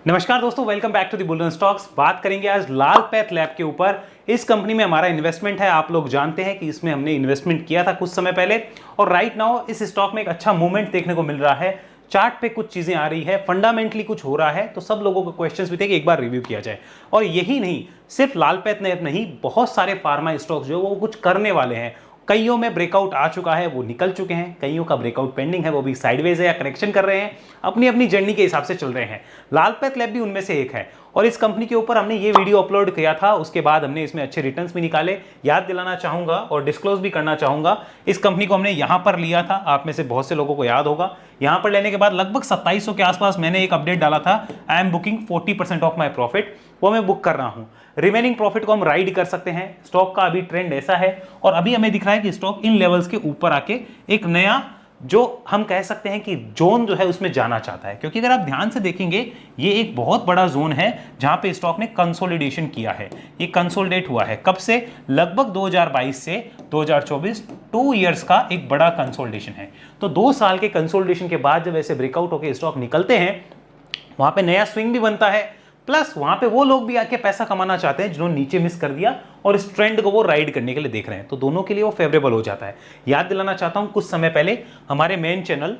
नमस्कार दोस्तों, welcome back to the bullion stocks. बात करेंगे आज लालपैथ लैब के ऊपर। इस कंपनी में हमारा इन्वेस्टमेंट है। आप लोग जानते हैं कि इसमें हमने इन्वेस्टमेंट किया था कुछ समय पहले और राइट नाउ इस स्टॉक में एक अच्छा मूवमेंट देखने को मिल रहा है। चार्ट पे कुछ चीजें आ रही है, फंडामेंटली कुछ हो रहा है, तो सब लोगों के क्वेश्चंस भी थे कि एक बार रिव्यू किया जाए। और यही नहीं, सिर्फ लालपैथ लैब नहीं, बहुत सारे फार्मा स्टॉक्स जो वो कुछ करने वाले हैं। कईयों में ब्रेकआउट आ चुका है, वो निकल चुके हैं, कईयों का ब्रेकआउट पेंडिंग है, वो भी साइडवेज है या करेक्शन कर रहे हैं, अपनी अपनी जर्नी के हिसाब से चल रहे हैं। लालपैथ लैब भी उनमें से एक है और इस कंपनी के ऊपर हमने ये वीडियो अपलोड किया था। उसके बाद हमने इसमें अच्छे रिटर्न्स भी निकाले। याद दिलाना चाहूंगा और डिस्क्लोज भी करना चाहूंगा, इस कंपनी को हमने यहां पर लिया था। आप में से बहुत से लोगों को याद होगा, यहां पर लेने के बाद लगभग 2700 के आसपास मैंने एक अपडेट डाला था, I am booking 40% of my profit. वो मैं बुक कर रहा हूं। रिमेनिंग प्रॉफिट को हम राइड कर सकते हैं। स्टॉक का अभी ट्रेंड ऐसा है और अभी हमें दिख रहा है कि स्टॉक इन लेवल्स के ऊपर आके एक नया जो हम कह सकते हैं कि जोन जो है उसमें जाना चाहता है। क्योंकि अगर आप ध्यान से देखेंगे, ये एक बहुत बड़ा जोन है जहां पे स्टॉक ने कंसोलिडेशन किया है। ये कंसोलिडेट हुआ है कब से? लगभग 2022 से 2024, 2 इयर्स का एक बड़ा कंसोलिडेशन है। तो 2 साल के कंसोलिडेशन के बाद जब ऐसे ब्रेकआउट होकर स्टॉक निकलते हैं, वहां पे नया स्विंग भी बनता है। प्लस वहां पे वो लोग भी आके पैसा कमाना चाहते हैं जिन्होंने नीचे मिस कर दिया और इस ट्रेंड को वो राइड करने के लिए देख रहे हैं, तो दोनों के लिए वो फेवरेबल हो जाता है। याद दिलाना चाहता हूं, कुछ समय पहले हमारे मेन चैनल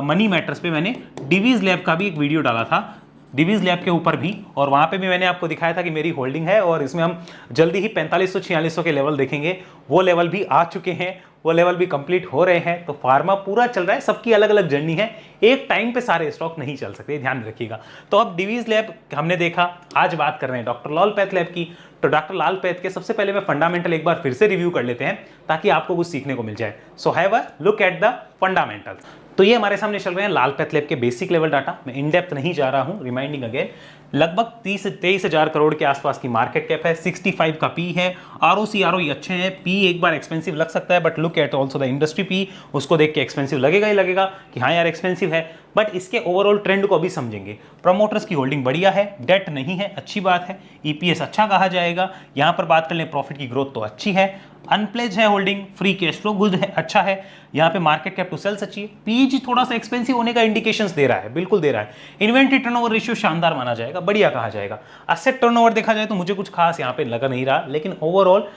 मनी मैटर्स पे मैंने डिवीज लैब का भी एक वीडियो डाला था, डिवीज लैब के ऊपर भी, और वहां पे भी मैंने आपको दिखाया था कि मेरी होल्डिंग है और इसमें हम जल्दी ही 4500-4600 के लेवल देखेंगे। वो लेवल भी आ चुके हैं, वो लेवल भी कंप्लीट हो रहे हैं। तो फार्मा पूरा चल रहा है, सबकी अलग अलग जर्नी है, एक टाइम पे सारे स्टॉक नहीं चल सकते, ध्यान रखिएगा। तो अब डिवीज लैब हमने देखा, आज बात कर रहे हैं डॉक्टर लालपैथ लैब की। तो डॉक्टर लालपैथ के सबसे पहले मैं फंडामेंटल एक बार फिर से रिव्यू कर लेते हैं ताकि आपको कुछ सीखने को मिल जाए। So have a look at the fundamentals. तो ये हमारे सामने चल रहे हैं लालपैथ लैब के बेसिक लेवल डाटा। मैं इन डेप्थ नहीं जा रहा हूं, रिमाइंडिंग अगेन, लगभग 30 से 23 हजार करोड़ के आसपास की मार्केट कैप है, 65 का पी है, आरओसी आरओई अच्छे हैं। पी एक बार एक्सपेंसिव लग सकता है, but look at also the industry P, उसको देख के एक्सपेंसिव लगेगा ही लगेगा कि हाँ यार एक्सपेंसिव है, बट इसके ओवरऑल ट्रेंड को अभी समझेंगे। प्रमोटर्स की होल्डिंग बढ़िया है, डेट नहीं है, अच्छी बात है। ईपीएस अच्छा कहा जाएगा। यहां पर बात कर लें, प्रॉफिट की ग्रोथ तो अच्छी है, अनप्लेज है holding, free cash flow good है, अच्छा है। यहाँ पे मार्केट कैप टू सेल्स अच्छी है। पीजी थोड़ा सा एक्सपेंसिव होने का इंडिकेशंस दे रहा है, बिल्कुल दे रहा है। इन्वेंट्री टर्नओवर रेशियो शानदार माना जाएगा, बढ़िया कहा जाएगा। एसेट टर्नओवर देखा जाए तो मुझे कुछ खास यहाँ पे लगा नहीं रहा, लेकिन ओवरऑल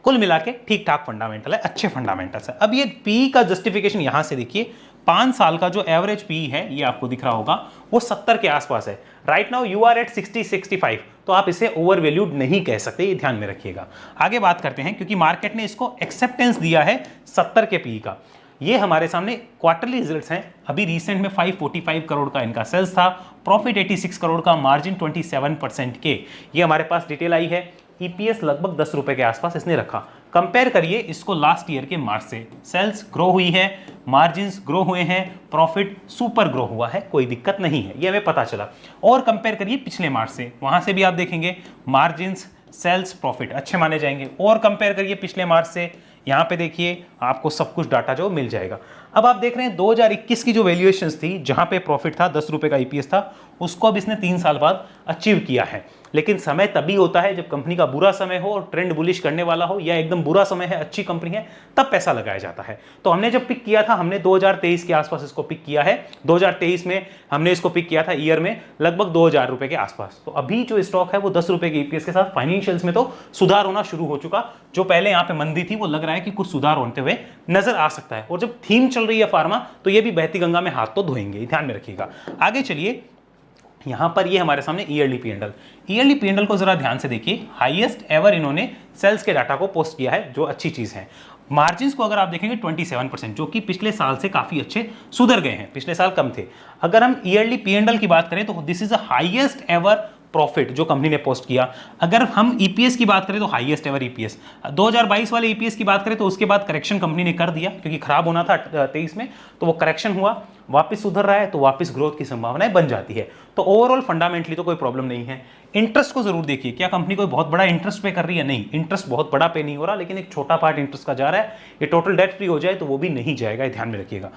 कुल मिला के ठीक ठाक फंडामेंटल है, अच्छे फंडामेंटल्स है। अब ये पी का जस्टिफिकेशन यहां से देखिए, 5 साल का जो एवरेज पी है, ये आपको दिख रहा होगा, वो 70 के आसपास है। Right now you are at 60-65, तो आप इसे ओवर वैल्यूड नहीं कह सकते, ये ध्यान में रखिएगा। आगे बात करते हैं, क्योंकि मार्केट ने इसको एक्सेप्टेंस दिया है 70 के पी का। ये हमारे सामने क्वार्टरली रिजल्ट्स हैं। अभी रिसेंट में 545 करोड़ का इनका सेल्स था, प्रॉफिट 86 करोड़ का, मार्जिन 27% के, ये हमारे पास डिटेल आई है। ईपीएस लगभग 10 रुपए के आसपास इसने रखा। कंपेयर करिए इसको लास्ट ईयर के मार्च से, सेल्स ग्रो हुई है, मार्जिन्स ग्रो हुए हैं, प्रॉफिट सुपर ग्रो हुआ है, कोई दिक्कत नहीं है, ये हमें पता चला। और कंपेयर करिए पिछले मार्च से, वहां से भी आप देखेंगे मार्जिन्स, सेल्स, प्रॉफिट अच्छे माने जाएंगे। और कंपेयर करिए पिछले मार्च से, यहाँ पे देखिए आपको सब कुछ डाटा जो मिल जाएगा। अब आप देख रहे हैं 2021 की जो वैल्यूएशंस थी, जहां पे प्रॉफिट था 10 रुपए का ईपीएस था, उसको अब इसने 3 साल बाद अचीव किया है। लेकिन समय तभी होता है जब कंपनी का बुरा समय हो और ट्रेंड बुलिश करने वाला हो, या एकदम बुरा समय है, अच्छी कंपनी है, तब पैसा लगाया जाता है। तो हमने जब पिक किया था, हमने 2023 के आसपास इसको पिक किया है। 2023 में हमने इसको पिक किया था ईयर में लगभग 2000 रुपए के आसपास। तो अभी जो स्टॉक है वो 10 रुपए के ईपीएस के साथ फाइनेंशियल्स में तो सुधार होना शुरू हो चुका। जो पहले यहाँ पे मंदी थी, वो लग रहा है कि कुछ सुधार होते हुए नजर आ सकता है। और जब थीम चल रही है फार्मा, तो ये भी बहती गंगा में हाथ तो धोएंगे, ध्यान में रखिएगा। आगे चलिए, यहां पर ये हमारे सामने ईयरली पीएनएल, ईयरली पीएनएल को जरा ध्यान से देखिए। हाईएस्ट एवर इन्होंने सेल्स के डाटा को पोस्ट किया है, जो अच्छी चीज है। मार्जिन्स को अगर आप देखेंगे 27%, जो कि पिछले साल से काफी अच्छे सुधर गए हैं, पिछले साल कम थे। अगर हम ईयरली पीएनएल की बात करें तो this is the highest ever profit जो कंपनी ने पोस्ट किया। अगर हम ईपीएस की बात करें तो हाईएस्ट एवर ईपीएस। 2022 वाले ईपीएस की बात करें तो उसके बाद करेक्शन कंपनी ने कर दिया, क्योंकि खराब होना था 23 में, तो वो करेक्शन हुआ, वापस सुधर रहा है, तो वापस ग्रोथ की संभावनाएं बन जाती है। तो ओवरऑल फंडामेंटली तो कोई प्रॉब्लम नहीं है। इंटरेस्ट को जरूर देखिए, क्या कंपनी कोई बहुत बड़ा इंटरेस्ट पे कर रही है? नहीं, इंटरेस्ट बहुत बड़ा पे नहीं हो रहा, लेकिन एक छोटा पार्ट इंटरेस्ट का जा रहा है। ये टोटल डेट फ्री हो जाए तो वो भी नहीं जाएगा, ध्यान में रखिएगा।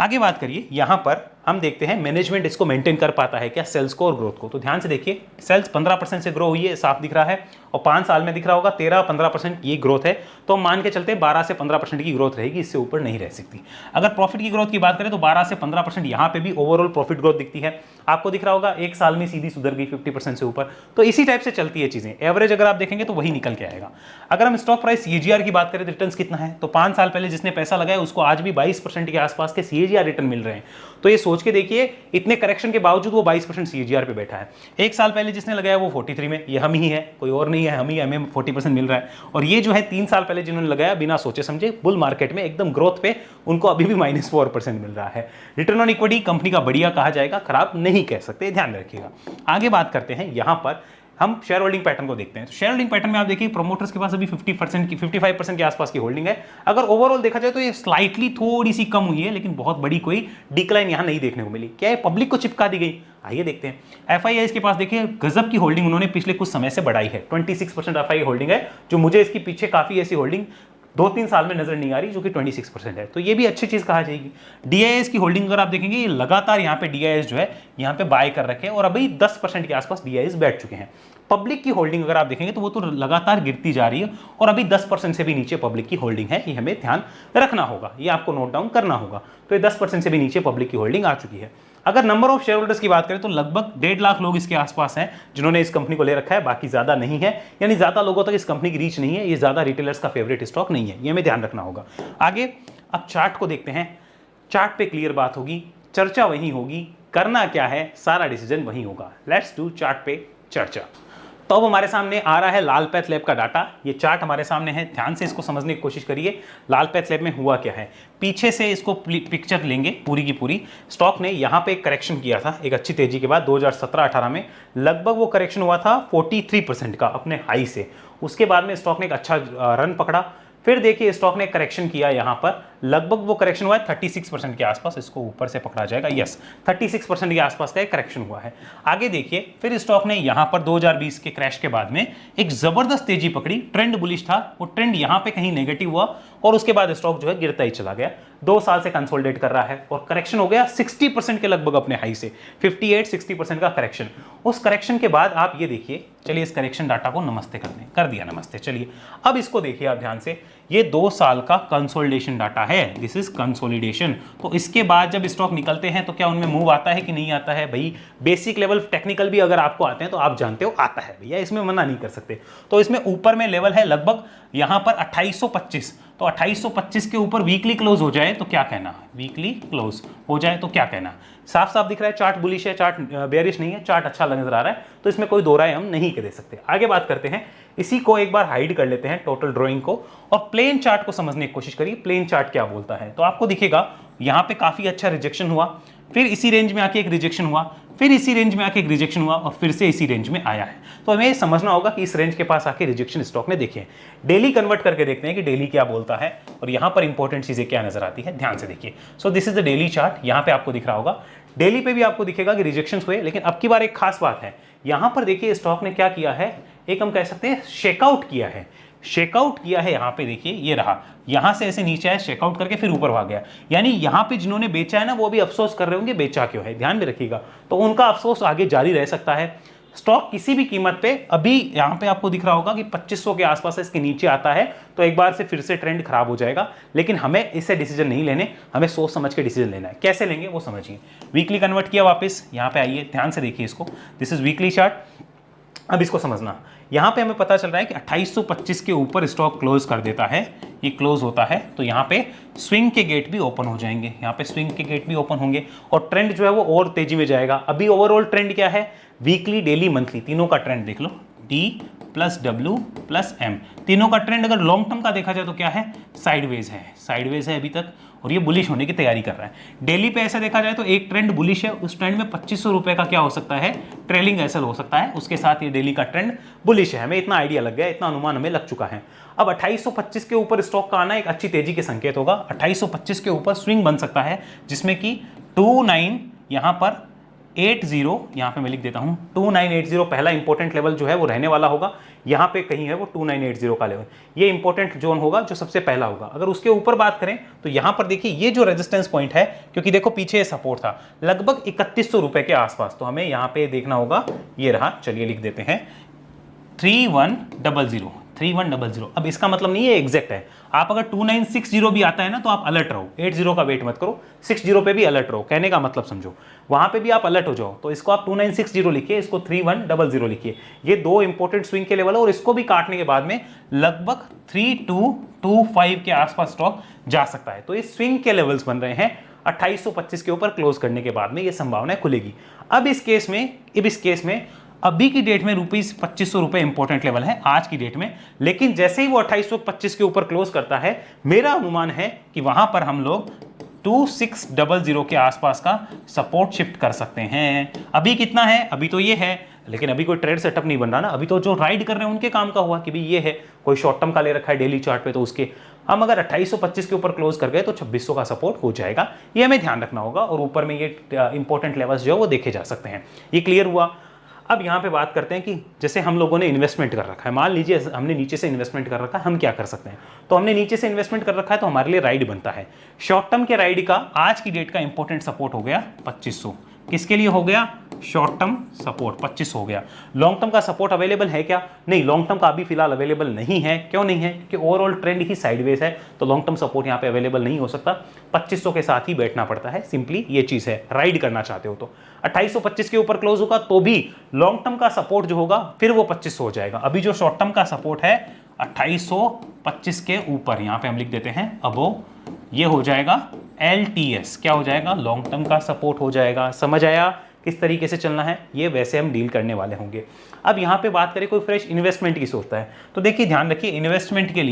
आगे बात करिए, यहां पर हम देखते हैं मैनेजमेंट इसको मेंटेन कर पाता है क्या, सेल्स को और ग्रोथ को। तो ध्यान से देखिए, सेल्स 15% से ग्रो हुई है, साफ दिख रहा है, और 5 साल में दिख रहा होगा 13-15% ये ग्रोथ है। तो हम मान के चलते 12 से 15% की ग्रोथ रहेगी, इससे ऊपर नहीं रह सकती। अगर प्रॉफिट की ग्रोथ की बात करें तो 12 से 15% यहाँ पे भी ओवरऑल प्रॉफिट ग्रोथ दिखती है। आपको दिख रहा होगा एक साल में सीधी सुधर गई 50% से ऊपर। तो इसी टाइप से चलती है चीजें, एवरेज अगर आप देखेंगे तो वही निकल के आएगा। अगर हम स्टॉक प्राइस सीएजीआर की बात करें तो रिटर्न कितना है, तो 5 साल पहले जिसने पैसा लगाया उसको आज भी 22% के आसपास के सीएजीआर रिटर्न मिल रहे हैं। तो ये सोच के देखिए, इतने करेक्शन के बावजूद वो 22% सीएजीआर पे बैठा है। एक साल पहले जिसने लगाया वो 43 में, ये हम ही है, कोई और नहीं है, हम ही, हमें 40% मिल रहा है। और ये जो है 3 साल पहले जिन्होंने लगाया बिना सोचे समझे बुल मार्केट में एकदम ग्रोथ पे, उनको अभी भी -4% मिल रहा है। रिटर्न ऑन इक्विटी कंपनी का बढ़िया कहा जाएगा, खराब नहीं कह सकते, ध्यान रखिएगा। आगे बात करते हैं, यहां पर हम शेयर होल्डिंग पैटर्न को देखते हैं। तो शेयर होल्डिंग पैटर्न में आप देखिए प्रमोटर्स के पास अभी 55% के आसपास की होल्डिंग है। अगर ओवरऑल देखा जाए तो ये स्लाइटली थोड़ी सी कम हुई है, लेकिन बहुत बड़ी कोई डिक्लाइन यहां नहीं देखने को मिली। क्या है, पब्लिक को चिपका दी गई? आइए देखते हैं। एफआईआई के पास देखिए गजब की होल्डिंग उन्होंने पिछले कुछ समय से बढ़ाई है। 26% एफआईआई होल्डिंग है, जो मुझे इसके पीछे काफी ऐसी होल्डिंग 2-3 साल में नजर नहीं आ रही, जो कि 26% है। तो ये भी अच्छी चीज कहा जाएगी। डीआईएस की होल्डिंग अगर आप देखेंगे, ये लगातार यहाँ पे डीआईएस जो है यहाँ पे बाय कर रखे हैं और अभी 10% के आसपास डीआईएस बैठ चुके हैं। पब्लिक की होल्डिंग अगर आप देखेंगे तो वो तो लगातार गिरती जा रही है और अभी 10% से भी नीचे पब्लिक की होल्डिंग है। ये हमें ध्यान रखना होगा, ये आपको नोट डाउन करना होगा। तो ये 10% से भी नीचे पब्लिक की होल्डिंग आ चुकी है। अगर नंबर ऑफ शेयर होल्डर्स की बात करें तो लगभग 1.5 लाख लोग इसके आसपास हैं जिन्होंने इस कंपनी को ले रखा है, बाकी ज्यादा नहीं है। यानी ज्यादा लोगों तक इस कंपनी की रीच नहीं है, ये ज्यादा रिटेलर्स का फेवरेट स्टॉक नहीं है, ये हमें ध्यान रखना होगा। आगे अब चार्ट को देखते हैं। चार्ट पे क्लियर बात होगी, चर्चा वही होगी, करना क्या है, सारा डिसीजन वही होगा। लेट्स डू चार्ट पे चर्चा। तो अब हमारे सामने आ रहा है लाल पैथ लैब का डाटा। ये चार्ट हमारे सामने है, ध्यान से इसको समझने की कोशिश करिए। लाल पैथ लैब में हुआ क्या है, पीछे से इसको पिक्चर लेंगे पूरी की पूरी। स्टॉक ने यहाँ पे एक करेक्शन किया था एक अच्छी तेजी के बाद 2017-18 में। लगभग वो करेक्शन हुआ था 43% का अपने हाई से। उसके बाद में स्टॉक ने एक अच्छा रन पकड़ा। फिर देखिए स्टॉक ने करेक्शन किया, यहाँ पर लगभग वो करेक्शन हुआ है 36% के आसपास। इसको ऊपर से पकड़ा जाएगा, यस 36% के आसपास का एक करेक्शन हुआ है। आगे देखिए फिर स्टॉक ने यहाँ पर 2020 के क्रैश के बाद में एक जबरदस्त तेजी पकड़ी। ट्रेंड बुलिश था, वो ट्रेंड यहाँ पे कहीं नेगेटिव हुआ और उसके बाद स्टॉक जो है गिरता ही चला गया। 2 साल से कंसोलिडेट कर रहा है और करेक्शन हो गया 60% के लगभग अपने हाई से, 58-60% का करेक्शन। उस करेक्शन के बाद आप ये देखिए, चलिए इस करेक्शन डाटा को नमस्ते कर दें, कर दिया नमस्ते। चलिए अब इसको देखिए आप ध्यान से, ये 2 साल का कंसोलिडेशन डाटा है, दिस इज कंसोलिडेशन। तो इसके बाद जब स्टॉक निकलते हैं तो क्या उनमें मूव आता है कि नहीं आता है? भाई बेसिक लेवल टेक्निकल भी अगर आपको आते हैं तो आप जानते हो आता है भैया, इसमें मना नहीं कर सकते। तो इसमें ऊपर में लेवल है लगभग यहां पर 2825। तो 2825 के ऊपर वीकली क्लोज हो जाए तो क्या कहना, वीकली क्लोज हो जाए तो क्या कहना? साफ साफ दिख रहा है चार्ट बुलिश है, चार्ट बेयरिश नहीं है, चार्ट अच्छा नजर आ रहा है। तो इसमें कोई दो राय हम नहीं दे सकते। आगे बात करते हैं, इसी को एक बार हाइड कर लेते हैं टोटल ड्राइंग को और प्लेन चार्ट को समझने की कोशिश करिए। प्लेन चार्ट क्या बोलता है? तो आपको दिखेगा यहां पे काफी अच्छा रिजेक्शन हुआ, फिर इसी रेंज में आके एक रिजेक्शन हुआ, फिर इसी रेंज में आके एक रिजेक्शन हुआ और फिर से इसी रेंज में आया है। तो हमें समझना होगा कि इस रेंज के पास आके रिजेक्शन स्टॉक ने देखे। डेली कन्वर्ट करके देखते हैं कि डेली क्या बोलता है और यहां पर इंपॉर्टेंट चीजें क्या नजर आती है, ध्यान से देखिए। So this is the daily chart, यहां पे आपको दिख रहा होगा। डेली पे भी आपको दिखेगा कि रिजेक्शंस हुए, लेकिन अब की बार एक खास बात है, यहां पर देखिए स्टॉक ने क्या किया है, एक हम कह सकते हैं शेकआउट किया है। शेकआउट किया है, यहां पे देखिए ये रहा, यहां से ऐसे नीचे आया, शेकआउट करके फिर ऊपर भाग गया। यानी यहां पे जिन्होंने बेचा है ना, वो भी अफसोस कर रहे होंगे बेचा क्यों है, ध्यान में रखिएगा। तो उनका अफसोस आगे जारी रह सकता है। स्टॉक किसी भी कीमत पे अभी यहां पे आपको दिख रहा होगा कि 2500 के आसपास इसके नीचे आता है तो एक बार से फिर से ट्रेंड खराब हो जाएगा। लेकिन हमें इससे डिसीजन नहीं लेने, हमें सोच समझ के डिसीजन लेना है। कैसे लेंगे वो समझिए। वीकली कन्वर्ट किया, वापस यहां पे आइए, ध्यान से देखिए इसको, दिस इज वीकली चार्ट। अब इसको समझना, यहां पे हमें पता चल रहा है कि 2825 के ऊपर स्टॉक क्लोज कर देता है, ये क्लोज होता है तो यहां पे स्विंग के गेट भी ओपन हो जाएंगे, यहां पे स्विंग के गेट भी ओपन होंगे और ट्रेंड जो है वो और तेजी में जाएगा। अभी ओवरऑल ट्रेंड क्या है, वीकली डेली मंथली तीनों का ट्रेंड देख लो, D plus W plus M, तीनों का ट्रेंड अगर लॉन्ग टर्म का देखा जाए तो क्या है, साइडवेज है, साइडवेज है अभी तक और ये बुलिश होने की तैयारी कर रहा है। डेली पे ऐसा देखा जाए तो एक ट्रेंड बुलिश है, उस ट्रेंड में 2500 रुपए का क्या हो सकता है, ट्रेलिंग एसएल हो सकता है, उसके साथ ये डेली का ट्रेंड बुलिश है। हमें इतना आइडिया लग गया, इतना अनुमान हमें लग चुका है। अब 2825 के ऊपर स्टॉक का आना एक अच्छी तेजी के संकेत होगा। 2825 के ऊपर स्विंग बन सकता है जिसमें कि 29 यहां पर 80, यहां पे मैं लिख देता हूं 2980 पहला इंपॉर्टेंट लेवल जो है वो रहने वाला होगा। यहां पे कहीं है वो 2980 का लेवल, ये इंपॉर्टेंट जोन होगा जो सबसे पहला होगा। अगर उसके ऊपर बात करें तो यहां पर देखिए ये जो रेजिस्टेंस पॉइंट है, क्योंकि देखो पीछे सपोर्ट था लगभग 3100 रुपए के आसपास, तो हमें यहां पे देखना होगा, ये रहा, चलिए लिख देते हैं 3100, 3100। अब इसका मतलब नहीं है एग्जैक्ट है, आप अगर 2960 भी आता है ना तो आप अलर्ट रहो, 80 का वेट मत करो, 60 पे भी अलर्ट रहो, कहने का मतलब समझो, वहां पे भी आप अलर्ट हो जाओ। तो इसको आप 2960 लिखिए, इसको 3100 लिखिए, ये दो इंपॉर्टेंट स्विंग के लेवल है, और इसको भी काटने के बाद में लगभग 3225 के आसपास स्टॉक जा सकता है। तो ये स्विंग के लेवल्स बन रहे हैं, 2825 के ऊपर क्लोज करने के बाद में ये संभावना खुलेगी। अब इस केस में अभी की डेट में ₹2500 इंपॉर्टेंट लेवल है आज की डेट में, लेकिन जैसे ही वो 2825 के ऊपर क्लोज करता है, मेरा अनुमान है कि वहां पर हम लोग 2600 के आसपास का सपोर्ट शिफ्ट कर सकते हैं। अभी कितना है, अभी तो ये है, लेकिन अभी कोई ट्रेड सेटअप नहीं बन रहा ना, अभी तो जो राइड कर रहे हैं उनके काम का हुआ कि भाई ये है, कोई शॉर्ट टर्म का ले रखा है डेली चार्ट पे, तो उसके हम अगर 2825 के ऊपर क्लोज कर गए तो 2600 का सपोर्ट हो जाएगा, ये हमें ध्यान रखना होगा। और ऊपर में ये इंपॉर्टेंट लेवल्स जो है वो देखे जा सकते हैं। ये क्लियर हुआ। अब यहाँ पे बात करते हैं कि जैसे हम लोगों ने इन्वेस्टमेंट कर रखा है, मान लीजिए हमने नीचे से इन्वेस्टमेंट कर रखा है, हम क्या कर सकते हैं। तो हमने नीचे से इन्वेस्टमेंट कर रखा है तो हमारे लिए राइड बनता है। शॉर्ट टर्म के राइड का आज की डेट का इंपॉर्टेंट सपोर्ट हो गया 2500। किसके लिए हो गया, शॉर्ट टर्म सपोर्ट 25 हो गया। लॉन्ग टर्म का सपोर्ट अवेलेबल है क्या, नहीं, लॉन्ग टर्म का अभी फिलहाल अवेलेबल नहीं है। क्यों नहीं है, क्योंकि ओवरऑल ट्रेंड ही साइडवेज है, तो लॉन्ग टर्म सपोर्ट यहाँ पे अवेलेबल नहीं हो सकता। 2500 के साथ ही बैठना पड़ता है, सिंपली ये चीज है। राइड करना चाहते हो तो 2825 के ऊपर क्लोज होगा तो भी लॉन्ग टर्म का सपोर्ट जो होगा फिर वो 2500 हो जाएगा। अभी जो शॉर्ट टर्म का सपोर्ट है 2825 के ऊपर, यहां पे हम लिख देते हैं अबो, ये हो जाएगा LTS, क्या हो जाएगा, लॉन्ग टर्म का सपोर्ट हो जाएगा। समझ आया किस तरीके से चलना है, ये वैसे हम डील करने वाले होंगे। अब यहाँ पे बात करें कोई फ्रेश इन्वेस्टमेंट की सोचता है, तो देखिए ध्यान रखिए, इन्वेस्ट के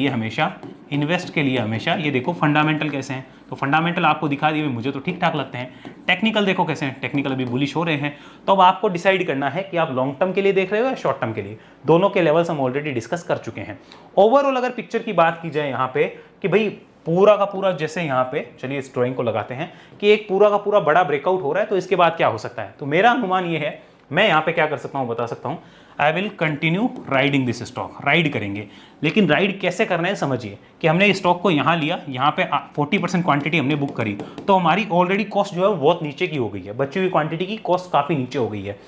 लिए हमेशा ये देखो फंडामेंटल कैसे हैं, तो फंडामेंटल आपको दिखा दिए, मुझे तो ठीक ठाक लगते हैं। टेक्निकल देखो कैसे हैं, टेक्निकल अभी बुलिश हो रहे हैं। तो अब आपको डिसाइड करना है कि आप लॉन्ग टर्म के लिए देख रहे हो या शॉर्ट टर्म के लिए। दोनों के लेवल्स हम ऑलरेडी डिस्कस कर चुके हैं। ओवरऑल अगर पिक्चर की बात की जाए यहाँ पे कि भाई पूरा का पूरा, जैसे यहाँ पे चलिए इस ड्राइंग को लगाते हैं कि एक पूरा का पूरा बड़ा ब्रेकआउट हो रहा है, तो इसके बाद क्या हो सकता है। तो मेरा अनुमान ये है, मैं यहाँ पे क्या कर सकता हूँ बता सकता हूँ, I will continue riding this stock. Ride करेंगे, लेकिन राइड कैसे करना है समझिए कि हमने स्टॉक को यहाँ लिया, यहाँ पे 40% क्वांटिटी हमने बुक करी, तो हमारी ऑलरेडी कॉस्ट जो है बहुत नीचे की हो गई है, बची हुई क्वांटिटी की कॉस्ट काफ़ी नीचे हो गई है।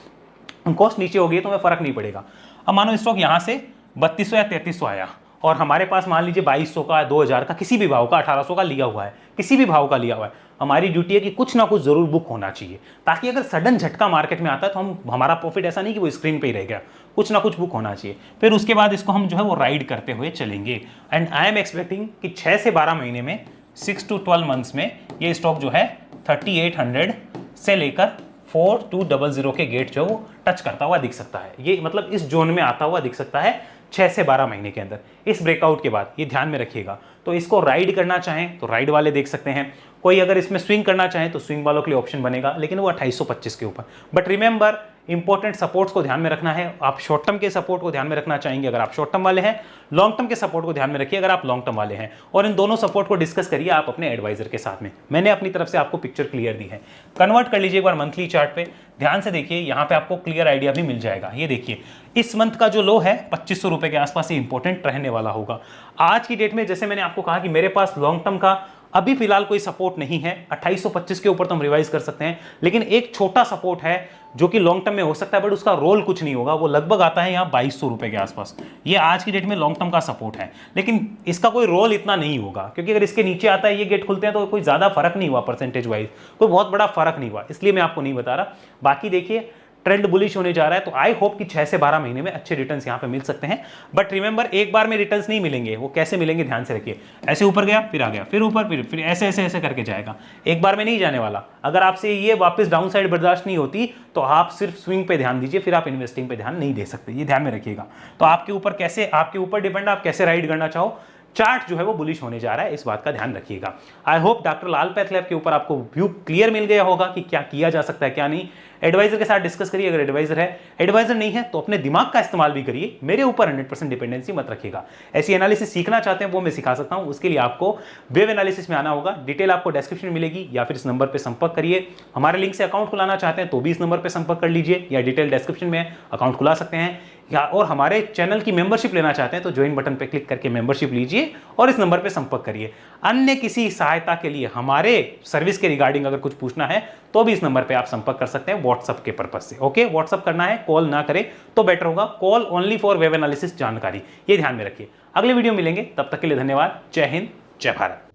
कॉस्ट नीचे हो गई है तो हमें फर्क नहीं पड़ेगा। अब मानो स्टॉक यहाँ से 3200 या 3300 आया, और हमारे पास मान लीजिए 2200 का, 2000 का, किसी भी भाव का, 1800 का लिया हुआ है, किसी भी भाव का लिया हुआ है, हमारी ड्यूटी है कि कुछ ना कुछ जरूर बुक होना चाहिए, ताकि अगर सडन झटका मार्केट में आता है तो हमारा प्रॉफिट ऐसा नहीं कि वो स्क्रीन पे ही रह गया, कुछ ना कुछ बुक होना चाहिए। फिर उसके बाद इसको हम जो है वो राइड करते हुए चलेंगे। एंड आई एम एक्सपेक्टिंग कि 6 से 12 महीने में, 6 to 12 मंथ्स में ये स्टॉक जो है 3800 से लेकर 4200 के गेट जो वो टच करता हुआ दिख सकता है। ये मतलब इस जोन में आता हुआ दिख सकता है 6 से 12 महीने के अंदर, इस ब्रेकआउट के बाद, ये ध्यान में रखिएगा। तो इसको राइड करना चाहें तो राइड वाले देख सकते हैं, कोई अगर इसमें स्विंग करना चाहें तो स्विंग वालों के लिए ऑप्शन बनेगा, लेकिन वो 2825 के ऊपर। बट रिमेंबर, इंपॉर्टेंट सपोर्ट्स को ध्यान में रखना है। आप शॉर्ट टर्म के सपोर्ट को ध्यान में रखना चाहेंगे अगर आप शॉर्ट टर्म वाले हैं, लॉन्ग टर्म के सपोर्ट को ध्यान में रखिए अगर आप लॉन्ग टर्म वाले हैं, और इन दोनों सपोर्ट को डिस्कस करिए आप अपने एडवाइजर के साथ में। मैंने अपनी तरफ से आपको पिक्चर क्लियर दी है, कन्वर्ट कर लीजिए एक बार मंथली चार्ट पे, ध्यान से देखिए, यहाँ पे आपको क्लियर आइडिया भी मिल जाएगा। ये देखिए, इस मंथ का जो लो है 2500 रुपए के आसपास, ये इंपॉर्टेंट रहने वाला होगा आज की डेट में। जैसे मैंने आपको कहा कि मेरे पास लॉन्ग टर्म का अभी फिलहाल कोई सपोर्ट नहीं है, 2825 के ऊपर तो हम रिवाइज कर सकते हैं, लेकिन एक छोटा सपोर्ट है जो कि लॉन्ग टर्म में हो सकता है, बट उसका रोल कुछ नहीं होगा, वो लगभग आता है यहाँ 2200 रुपए के आसपास। ये आज की डेट में लॉन्ग टर्म का सपोर्ट है, लेकिन इसका कोई रोल इतना नहीं होगा, क्योंकि अगर इसके नीचे आता है, ये गेट खुलते हैं, तो कोई ज्यादा फर्क नहीं हुआ परसेंटेज वाइज, कोई बहुत बड़ा फर्क नहीं हुआ, इसलिए मैं आपको नहीं बता रहा। बाकी देखिए, ट्रेंड बुलिश होने जा रहा है, तो आई होप कि 6 से 12 महीने में अच्छे रिटर्न्स यहाँ पे मिल सकते हैं। बट रिमेंबर, एक बार में रिटर्न्स नहीं मिलेंगे, वो कैसे मिलेंगे ध्यान से रखिए। ऐसे ऊपर गया, फिर आ गया, फिर ऊपर, फिर ऐसे ऐसे ऐसे करके जाएगा, एक बार में नहीं जाने वाला। अगर आपसे ये वापस डाउन साइड बर्दाश्त नहीं होती तो आप सिर्फ स्विंग पे ध्यान दीजिए, फिर आप इन्वेस्टिंग पे ध्यान नहीं दे सकते, ये ध्यान में रखिएगा। तो आपके ऊपर कैसे, आपके ऊपर डिपेंड, आप कैसे राइड करना चाहो। चार्ट जो है वो बुलिश होने जा रहा है, इस बात का ध्यान रखिएगा। I hope doctor Lal path lab के ऊपर आपको व्यू क्लियर मिल गया होगा कि क्या किया जा सकता है क्या नहीं। एडवाइजर के साथ डिस्कस करिए अगर एडवाइजर है, एडवाइजर नहीं है तो अपने दिमाग का इस्तेमाल भी करिए, मेरे ऊपर 100% डिपेंडेंसी मत रखिएगा। ऐसी एनालिसिस सीखना चाहते हैं वो मैं सिखा सकता हूं, उसके लिए आपको वेव एनालिसिस में आना होगा। डिटेल आपको डिस्क्रिप्शन में मिलेगी, या फिर इस नंबर पर संपर्क करिए। हमारे लिंक से अकाउंट खुलाना चाहते हैं तो भी इस नंबर पर संपर्क कर लीजिए, या डिटेल डिस्क्रिप्शन में अकाउंट खुला सकते हैं। या और हमारे चैनल की मेंबरशिप लेना चाहते हैं तो ज्वाइन बटन पर क्लिक करके मेंबरशिप लीजिए और इस नंबर पर संपर्क करिए। अन्य किसी सहायता के लिए, हमारे सर्विस के रिगार्डिंग अगर कुछ पूछना है तो भी इस नंबर पे आप संपर्क कर सकते हैं व्हाट्सएप के पर्पज से। ओके, व्हाट्सएप करना है, कॉल ना करें तो बेटर होगा। Call only for web analysis जानकारी, ये ध्यान में रखिए। अगले वीडियो मिलेंगे, तब तक के लिए धन्यवाद। जय हिंद, जय भारत।